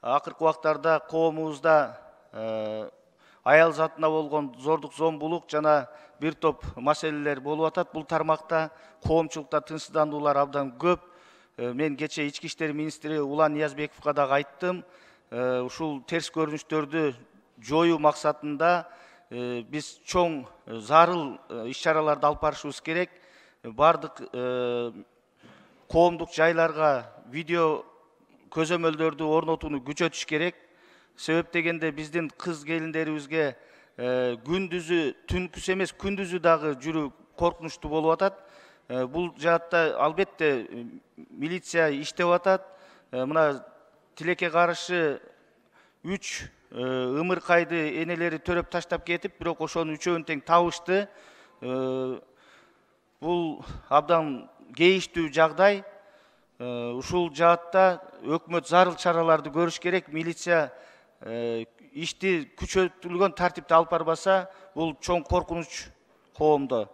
акыркы убактарда коомубузда аял затына болгон зордук зомбулук жана бир топ маселелер болуп атат. Бул тармакта коомчулукта тынчсыздандуулар абдан көп. Мен кече ички иштер министри Улан Ниязбековго дагы айттым. Ушул терс көрүнүштөрдү жоюу максатында биз чоң зарыл иш-чараларды алып барышыбыз керек. Бардык коомдук жайларга видео көзөмөлдөрдү орнотууну күчөтүш керек. Себеп дегенде биздин кыз келиндерибизге күндүзү, түнкүсү эмес, күндүзү дагы жүрүү коркунучтуу болуп атат. Бул жаатта албетте милиция иштеп атат. Мына тилекке каршы 3 ымыркайды энелери төрөп таштап кетип, бирок ошонун үчөөнү тең табышты. Бул абдан кейиштүү жагдай. Ушул жаатта өкмөт зарыл чараларды көрүш керек. Милиция ишти күчөтүлгөн тартипте алып барбаса, бул чоң коркунуч коомдо.